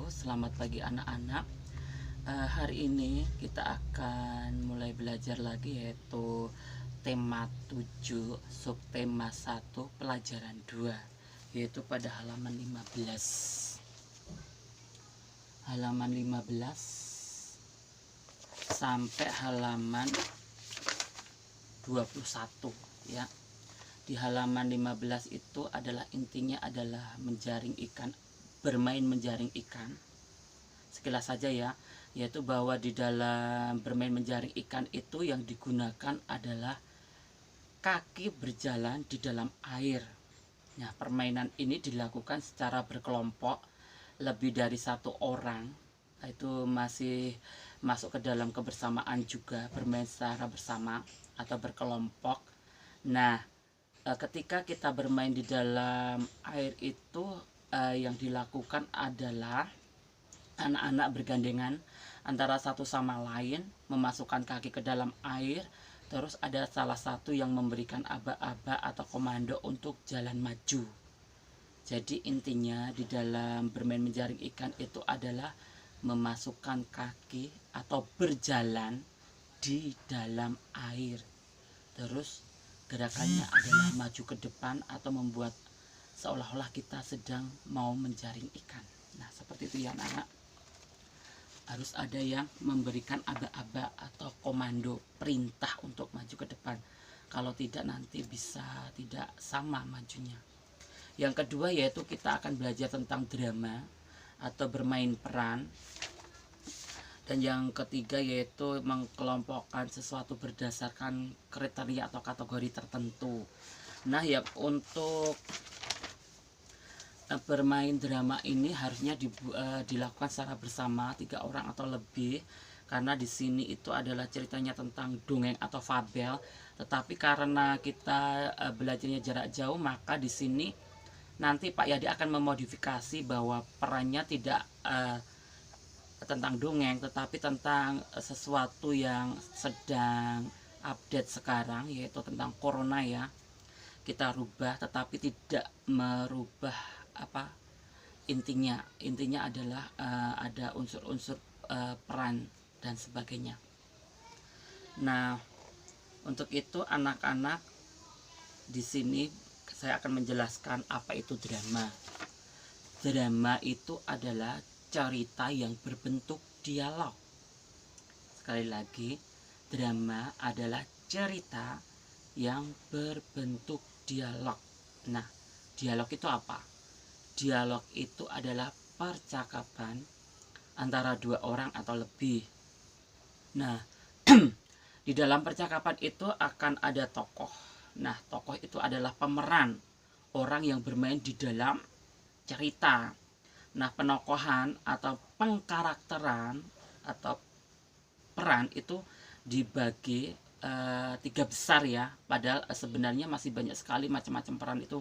selamat pagi anak-anak. Hari ini kita akan mulai belajar lagi, yaitu tema 7 subtema 1 pelajaran 2, yaitu pada halaman 15. Halaman 15 sampai halaman 21 ya. Di halaman 15 itu adalah intinya adalah menjaring ikan, bermain menjaring ikan. Sekilas saja ya, yaitu bahwa di dalam bermain menjaring ikan itu yang digunakan adalah kaki berjalan di dalam air. Nah, permainan ini dilakukan secara berkelompok, lebih dari satu orang. Itu masih masuk ke dalam kebersamaan juga, bermain secara bersama atau berkelompok. Nah, ketika kita bermain di dalam air itu, yang dilakukan adalah anak-anak bergandengan antara satu sama lain, memasukkan kaki ke dalam air. Terus ada salah satu yang memberikan aba-aba atau komando untuk jalan maju. Jadi intinya di dalam bermain menjaring ikan itu adalah memasukkan kaki atau berjalan di dalam air. Terus gerakannya adalah maju ke depan atau membuat seolah-olah kita sedang mau menjaring ikan. Nah, seperti itu ya anak-anak. Harus ada yang memberikan aba-aba atau komando, perintah untuk maju ke depan. Kalau tidak nanti bisa tidak sama majunya. Yang kedua yaitu kita akan belajar tentang drama atau bermain peran. Dan yang ketiga yaitu mengkelompokkan sesuatu berdasarkan kriteria atau kategori tertentu. Nah, yang untuk bermain drama ini harusnya dilakukan secara bersama 3 orang atau lebih, karena di sini itu adalah ceritanya tentang dongeng atau fabel. Tetapi karena kita belajarnya jarak jauh, maka di sini nanti Pak Yadi akan memodifikasi bahwa perannya tidak tentang dongeng, tetapi tentang sesuatu yang sedang update sekarang, yaitu tentang corona ya. Kita rubah, tetapi tidak merubah intinya adalah ada unsur-unsur peran dan sebagainya. Nah, untuk itu anak-anak, di sini saya akan menjelaskan apa itu drama. Drama itu adalah cerita yang berbentuk dialog. Sekali lagi, drama adalah cerita yang berbentuk dialog. Nah, dialog itu apa? Dialog itu adalah percakapan antara 2 orang atau lebih. Nah, di dalam percakapan itu akan ada tokoh. Nah, tokoh itu adalah pemeran, orang yang bermain di dalam cerita. Nah, penokohan atau pengkarakteran atau peran itu dibagi 3 besar ya. Padahal sebenarnya masih banyak sekali macam-macam peran itu.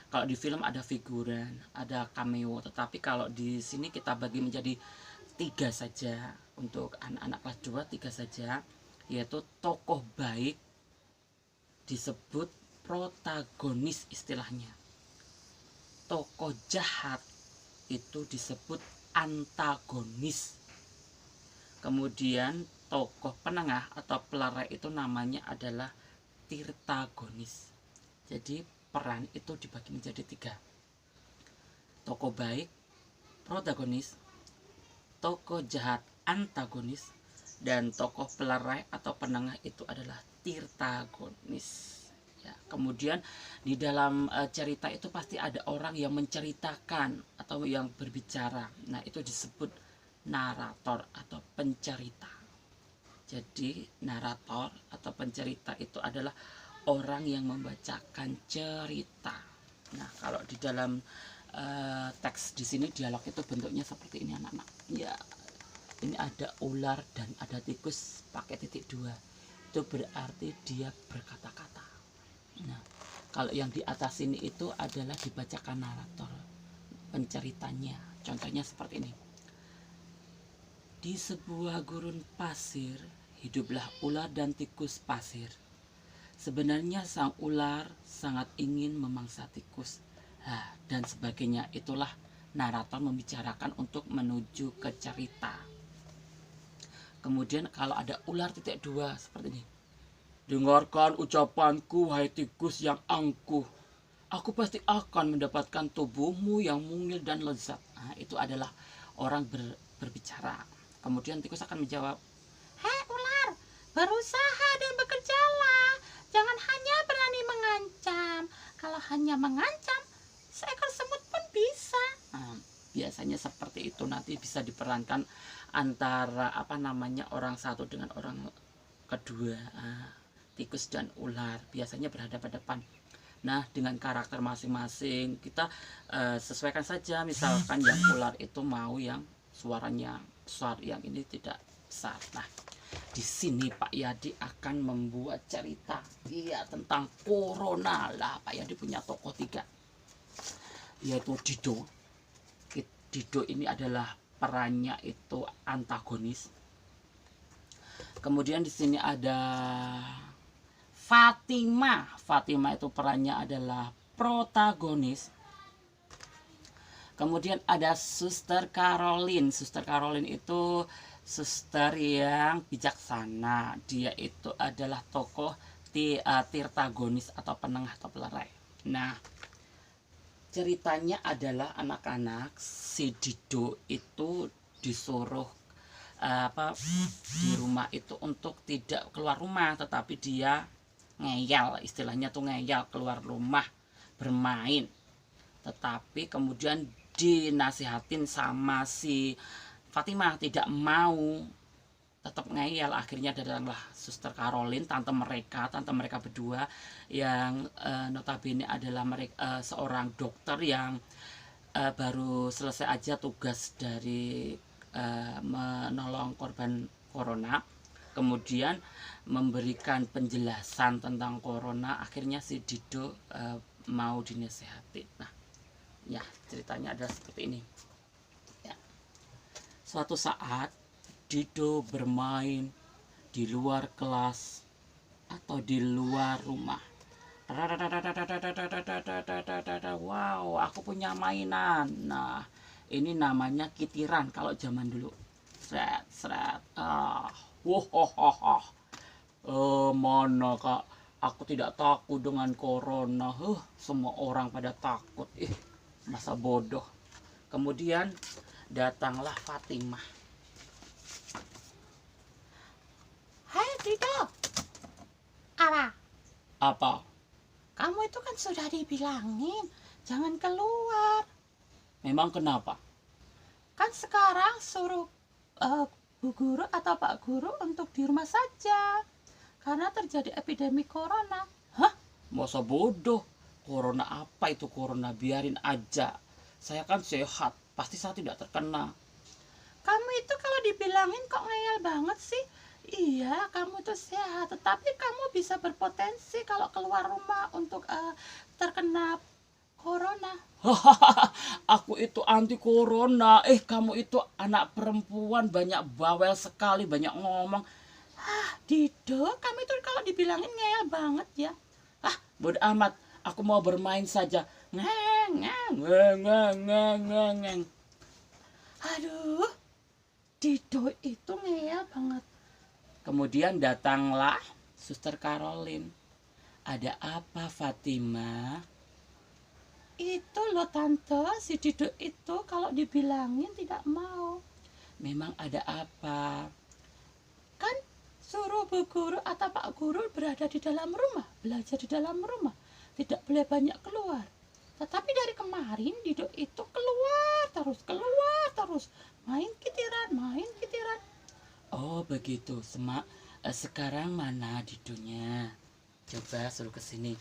Kalau di film ada figuran, ada cameo, tetapi kalau di sini kita bagi menjadi 3 saja. Untuk anak-anak kelas 2 3 saja, yaitu tokoh baik disebut protagonis istilahnya. Tokoh jahat itu disebut antagonis. Kemudian tokoh penengah atau pelerai itu namanya adalah tirtagonis. Jadi peran itu dibagi menjadi 3. Tokoh baik, protagonis, tokoh jahat, antagonis, dan tokoh pelerai atau penengah itu adalah tirtagonis. Ya, kemudian di dalam cerita itu pasti ada orang yang menceritakan atau yang berbicara. Nah, itu disebut narator atau pencerita. Jadi narator atau pencerita itu adalah orang yang membacakan cerita. Nah, kalau di dalam teks di sini dialog itu bentuknya seperti ini anak-anak. Ya, ini ada ular dan ada tikus pakai titik 2. Itu berarti dia berkata-kata. Nah, kalau yang di atas ini itu adalah dibacakan narator, penceritanya. Contohnya seperti ini. Di sebuah gurun pasir hiduplah ular dan tikus pasir. Sebenarnya sang ular sangat ingin memangsa tikus, dan sebagainya. Itulah narator membicarakan untuk menuju ke cerita. Kemudian kalau ada ular titik dua seperti ini. Dengarkan ucapanku, wahai tikus yang angkuh. Aku pasti akan mendapatkan tubuhmu yang mungil dan lezat. Nah, itu adalah orang berbicara. Kemudian tikus akan menjawab, hei ular, berusaha dan bekerjalah. Jangan hanya berani mengancam. Kalau hanya mengancam, seekor semut pun bisa. Nah, biasanya seperti itu. Nanti bisa diperankan antara orang satu dengan orang kedua. Tikus dan ular biasanya berhadapan-hadapan. Nah, dengan karakter masing-masing kita sesuaikan saja. Misalkan yang ular itu mau yang suaranya besar, yang ini tidak besar. Nah, di sini Pak Yadi akan membuat cerita tentang corona lah. Pak Yadi punya tokoh 3, yaitu Dido. Dido ini adalah perannya itu antagonis. Kemudian di sini ada Fatima. Fatima itu perannya adalah protagonis. Kemudian ada Suster Caroline. Suster Caroline itu suster yang bijaksana. Dia itu adalah tokoh tirtagonis atau penengah atau pelerai. Nah, ceritanya adalah si Dido itu disuruh di rumah itu untuk tidak keluar rumah, tetapi dia ngeyel, istilahnya tuh ngeyel, keluar rumah bermain. Tetapi kemudian dinasihatin sama si Fatima, tidak mau, tetap ngeyel. Akhirnya datanglah Suster Caroline, tante mereka berdua yang notabene adalah seorang dokter yang baru selesai aja tugas dari menolong korban corona, kemudian memberikan penjelasan tentang corona. Akhirnya si Dido mau dinasehati. Nah, ya ceritanya adalah seperti ini. Ya. Suatu saat Dido bermain di luar kelas atau di luar rumah. Wow, aku punya mainan. Nah, ini namanya kitiran kalau zaman dulu. Seret. Mana kak, aku tidak takut dengan corona. Semua orang pada takut. Masa bodoh. Kemudian datanglah Fatimah. Hai Dido. Apa? Kamu itu kan sudah dibilangin jangan keluar. Memang kenapa? Kan sekarang suruh Bu Guru atau Pak Guru untuk di rumah saja karena terjadi epidemi corona. Hah? Masa bodoh? Corona apa itu corona? Biarin aja. Saya kan sehat, pasti saya tidak terkena. Kamu itu kalau dibilangin kok ngeyel banget sih? Iya, kamu itu sehat, tetapi kamu bisa berpotensi kalau keluar rumah untuk terkena corona. Aku itu anti corona. Kamu itu anak perempuan, banyak bawel sekali, banyak ngomong. Dido, kamu itu kalau dibilangin ngeyel banget ya. Bodoh amat, aku mau bermain saja. Aduh, Dido itu ngeyel banget. Kemudian datanglah Suster Caroline. Ada apa Fatima? Itu loh tante, si Dido itu kalau dibilangin tidak mau. Memang ada apa? Kan suruh Bu Guru atau Pak Guru berada di dalam rumah, belajar di dalam rumah, tidak boleh banyak keluar. Tetapi dari kemarin Dido itu keluar terus, main kitiran. Oh begitu, sekarang mana Didonya? Coba suruh ke sini.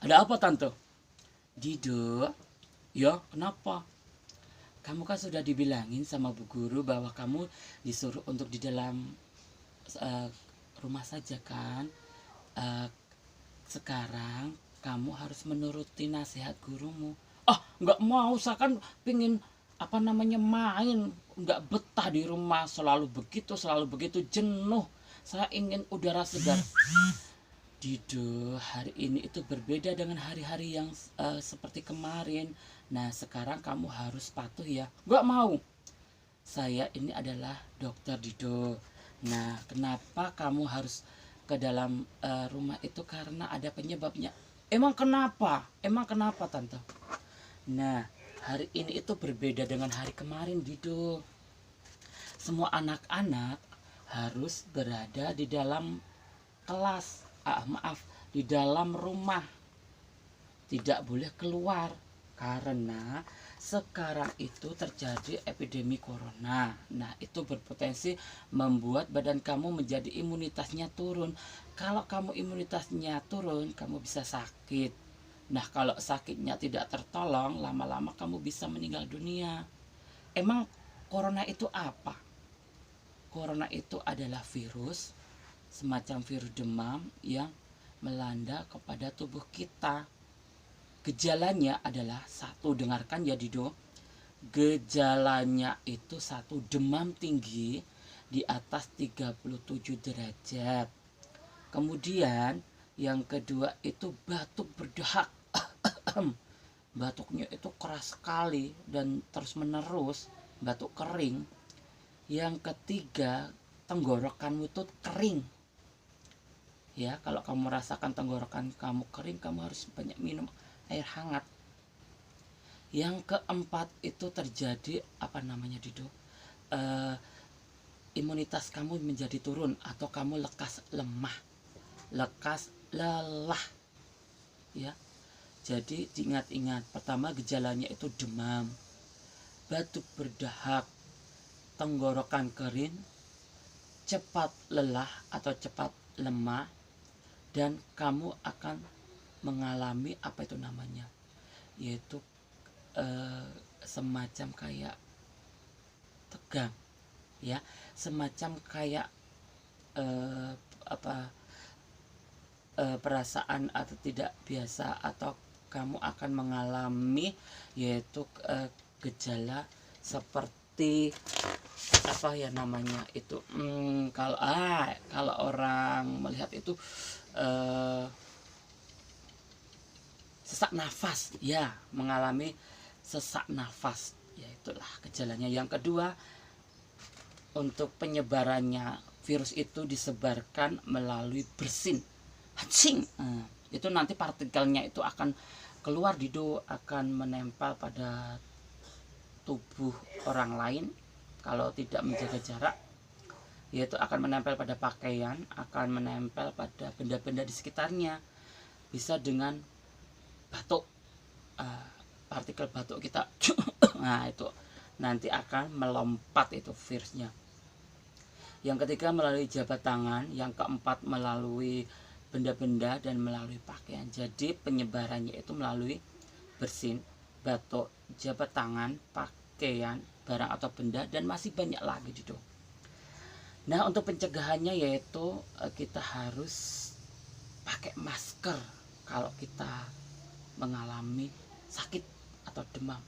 Ada apa tante? Dido, ya kenapa? Kamu kan sudah dibilangin sama Bu Guru bahwa kamu disuruh untuk di dalam rumah saja kan? Sekarang kamu harus menuruti nasihat gurumu. Nggak mau, saya kan pingin main, nggak betah di rumah, selalu begitu jenuh. Saya ingin udara segar. Dido, hari ini itu berbeda dengan hari-hari yang seperti kemarin. Nah, sekarang kamu harus patuh ya. Gak mau. Saya ini adalah dokter Dido. Nah, kenapa kamu harus ke dalam rumah itu? Karena ada penyebabnya. Emang kenapa? Emang kenapa, Tante? Nah, hari ini itu berbeda dengan hari kemarin, Dido. Semua anak-anak harus berada di dalam kelas, di dalam rumah, tidak boleh keluar karena sekarang itu terjadi epidemi corona. Nah, itu berpotensi membuat badan kamu menjadi imunitasnya turun. Kalau kamu imunitasnya turun, kamu bisa sakit. Nah, kalau sakitnya tidak tertolong, lama-lama kamu bisa meninggal dunia. Emang corona itu apa? Corona itu adalah virus, semacam virus demam yang melanda kepada tubuh kita. Gejalanya adalah satu, dengarkan ya Dido. Gejalanya itu satu, demam tinggi di atas 37 derajat. Kemudian yang kedua itu batuk berdahak. Batuknya itu keras sekali dan terus menerus, batuk kering. Yang ketiga, tenggorokanmu itu kering. Ya, kalau kamu merasakan tenggorokan kamu kering, kamu harus banyak minum air hangat. Yang keempat itu terjadi Dido? Imunitas kamu menjadi turun atau kamu lekas lemah, lekas lelah. Ya. Jadi diingat-ingat, pertama gejalanya itu demam, batuk berdahak, tenggorokan kering, cepat lelah atau cepat lemah, dan kamu akan mengalami yaitu semacam kayak tegang, ya, semacam kayak perasaan atau tidak biasa, atau kamu akan mengalami yaitu gejala seperti kalau orang melihat itu sesak nafas, ya, mengalami sesak nafas, ya, itulah gejalanya. Yang kedua, untuk penyebarannya, virus itu disebarkan melalui bersin, hacing. Itu nanti partikelnya itu akan keluar Dido, akan menempel pada tubuh orang lain kalau tidak menjaga jarak, yaitu akan menempel pada pakaian, akan menempel pada benda-benda di sekitarnya. Bisa dengan batuk, partikel batuk kita. Nah, itu nanti akan melompat itu virusnya. Yang ketiga melalui jabat tangan, yang keempat melalui benda-benda dan melalui pakaian. Jadi penyebarannya itu melalui bersin, batuk, jabat tangan, pakaian, barang atau benda, dan masih banyak lagi Dido. Nah, untuk pencegahannya yaitu kita harus pakai masker kalau kita mengalami sakit atau demam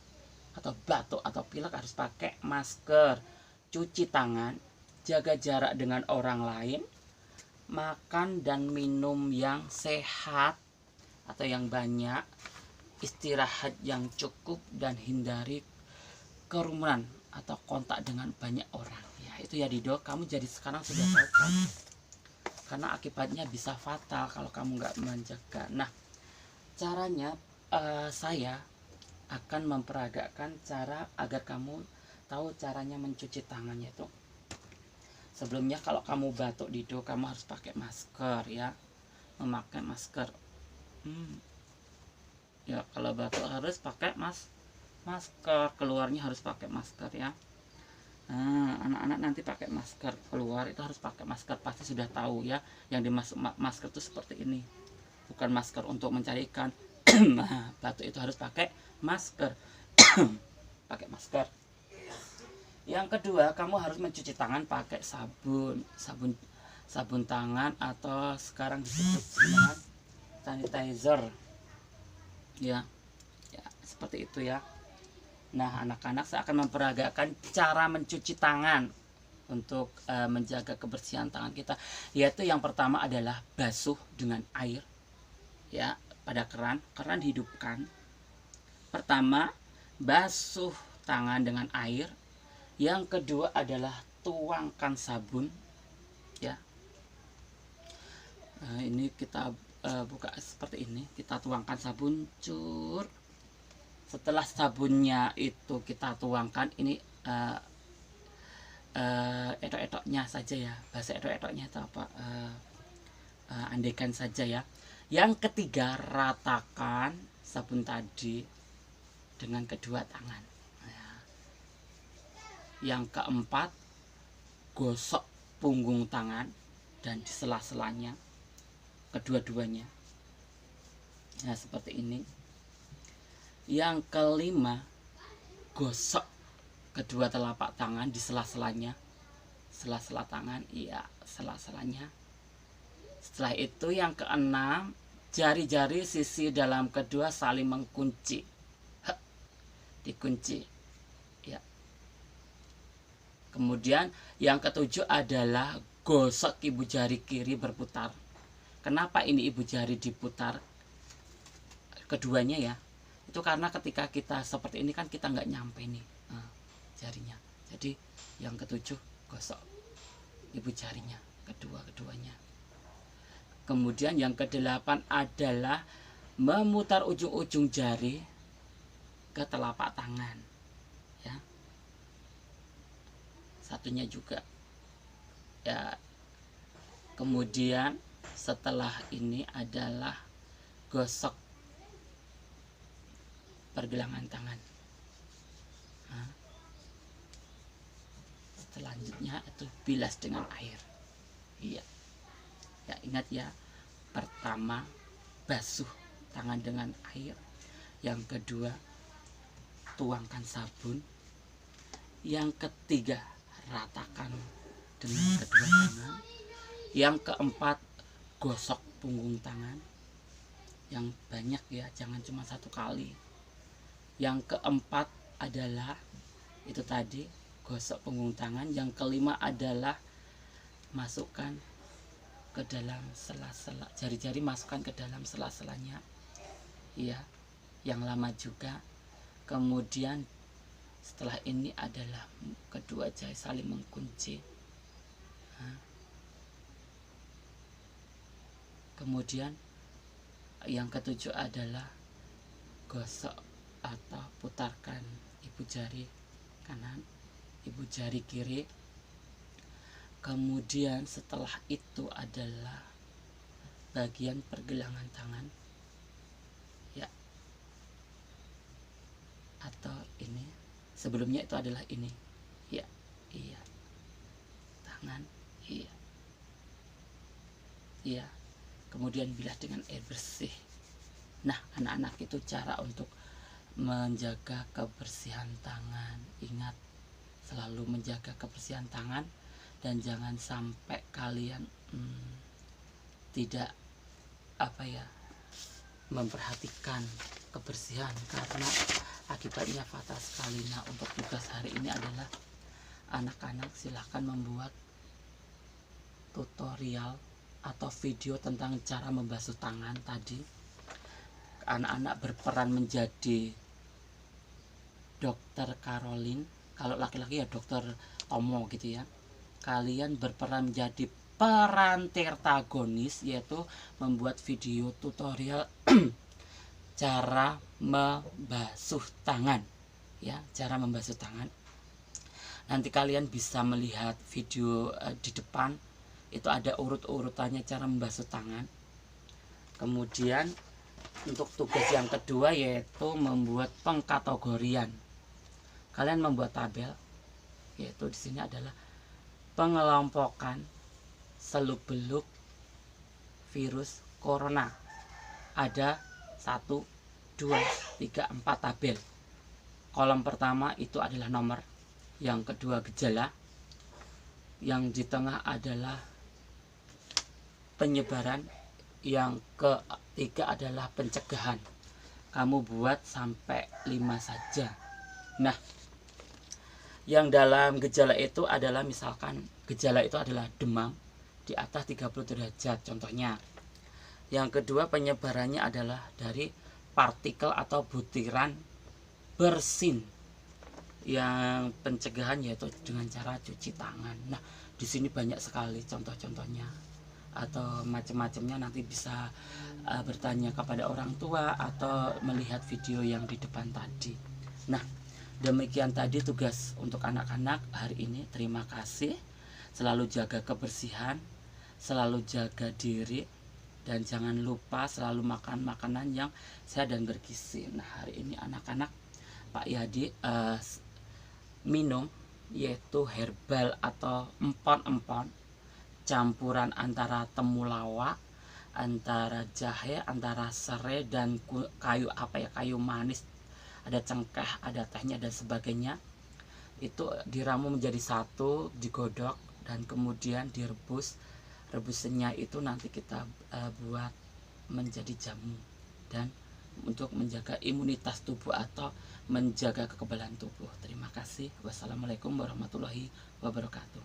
atau batuk atau pilek, harus pakai masker. Cuci tangan, jaga jarak dengan orang lain, makan dan minum yang sehat atau yang banyak, istirahat yang cukup, dan hindari kerumunan atau kontak dengan banyak orang. Ya, itu ya Dido, kamu jadi sekarang sudah tahu kan? Karena akibatnya bisa fatal kalau kamu nggak menjaga. Nah, caranya saya akan memperagakan cara agar kamu tahu caranya mencuci tangannya itu. Sebelumnya kalau kamu batuk Dido, kamu harus pakai masker, ya, memakai masker. Ya, kalau batuk harus pakai masker, keluarnya harus pakai masker, ya. Nah, anak-anak nanti pakai masker keluar itu harus pakai masker, pasti sudah tahu ya. Yang dimaksud masker itu seperti ini, bukan masker untuk mencari ikan. Nah, batuk itu harus pakai masker. Pakai masker. Yang kedua, kamu harus mencuci tangan pakai sabun tangan, atau sekarang disebut dengan sanitizer. Ya, seperti itu ya. Nah, anak-anak, saya akan memperagakan cara mencuci tangan untuk menjaga kebersihan tangan kita, yaitu yang pertama adalah basuh dengan air ya, pada keran dihidupkan. Pertama, basuh tangan dengan air. Yang kedua adalah tuangkan sabun ya. Nah, ini kita buka seperti ini, kita tuangkan sabun, cur. Setelah sabunnya itu kita tuangkan, ini etok-etoknya saja ya, bahasa etok-etoknya itu apa, andaikan saja ya. Yang ketiga, ratakan sabun tadi dengan kedua tangan ya. Yang keempat, gosok punggung tangan dan di sela-selanya kedua-duanya ya, seperti ini. Yang kelima, gosok kedua telapak tangan di sela-selanya, sela-sela tangan, iya, sela-selanya. Setelah itu yang keenam, jari-jari sisi dalam kedua saling mengunci, dikunci ya. Kemudian yang ketujuh adalah gosok ibu jari kiri berputar. Kenapa ini ibu jari diputar keduanya ya? Itu karena ketika kita seperti ini kan kita nggak nyampe nih jarinya. Jadi yang ketujuh, gosok ibu jarinya keduanya. Kemudian yang kedelapan adalah memutar ujung-ujung jari ke telapak tangan ya. Satunya juga ya. Kemudian setelah ini adalah gosok pergelangan tangan. Selanjutnya itu bilas dengan air. Iya. Ya, ingat ya. Pertama, basuh tangan dengan air. Yang kedua, tuangkan sabun. Yang ketiga, ratakan dengan kedua tangan. Yang keempat, gosok punggung tangan. Yang banyak ya, jangan cuma satu kali. Yang keempat adalah itu tadi, gosok punggung tangan. Yang kelima adalah masukkan ke dalam sela-sela, jari-jari masukkan ke dalam sela-selanya iya, yang lama juga. Kemudian setelah ini adalah kedua jari saling mengunci. Kemudian yang ketujuh adalah gosok atau putarkan ibu jari kanan, ibu jari kiri. Kemudian setelah itu adalah bagian pergelangan tangan ya, atau ini sebelumnya itu adalah ini ya, iya, tangan iya, iya. Kemudian bilas dengan air bersih. Nah, anak-anak, itu cara untuk menjaga kebersihan tangan. Ingat, selalu menjaga kebersihan tangan. Dan jangan sampai kalian tidak memperhatikan kebersihan, karena akibatnya fatal sekali. Nah, untuk tugas hari ini adalah anak-anak silahkan membuat tutorial atau video tentang cara membasuh tangan tadi. Anak-anak berperan menjadi Dokter Caroline, kalau laki-laki ya Dokter Tomo gitu ya. Kalian berperan menjadi peran protagonis, yaitu membuat video tutorial cara membasuh tangan ya, cara membasuh tangan. Nanti kalian bisa melihat video di depan, itu ada urut-urutannya cara membasuh tangan. Kemudian untuk tugas yang kedua yaitu membuat pengkategorian. Kalian membuat tabel, yaitu di sini adalah pengelompokan seluk-beluk virus corona. Ada 1, 2, 3, 4 tabel. Kolom pertama itu adalah nomor, yang kedua gejala, yang di tengah adalah penyebaran, yang ketiga adalah pencegahan. Kamu buat sampai 5 saja. Nah, Yang dalam gejala itu adalah misalkan gejala itu adalah demam di atas 30 derajat contohnya. Yang kedua, penyebarannya adalah dari partikel atau butiran bersin. Yang pencegahan yaitu dengan cara cuci tangan. Nah, di sini banyak sekali contoh-contohnya atau macam-macamnya, nanti bisa bertanya kepada orang tua atau melihat video yang di depan tadi. Nah, demikian tadi tugas untuk anak-anak hari ini. Terima kasih. Selalu jaga kebersihan, selalu jaga diri, dan jangan lupa selalu makan makanan yang sehat dan bergizi. Nah, hari ini anak-anak Pak Yadi minum yaitu herbal atau empon-empon, campuran antara temulawak, antara jahe, antara serai dan kayu manis, ada cengkeh, ada tehnya dan sebagainya. Itu diramu menjadi satu, digodok dan kemudian direbus. Rebusannya itu nanti kita buat menjadi jamu dan untuk menjaga imunitas tubuh atau menjaga kekebalan tubuh. Terima kasih. Wassalamualaikum warahmatullahi wabarakatuh.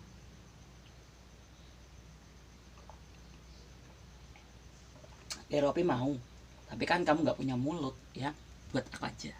Ropi mau, tapi kan kamu nggak punya mulut ya, buat aku aja.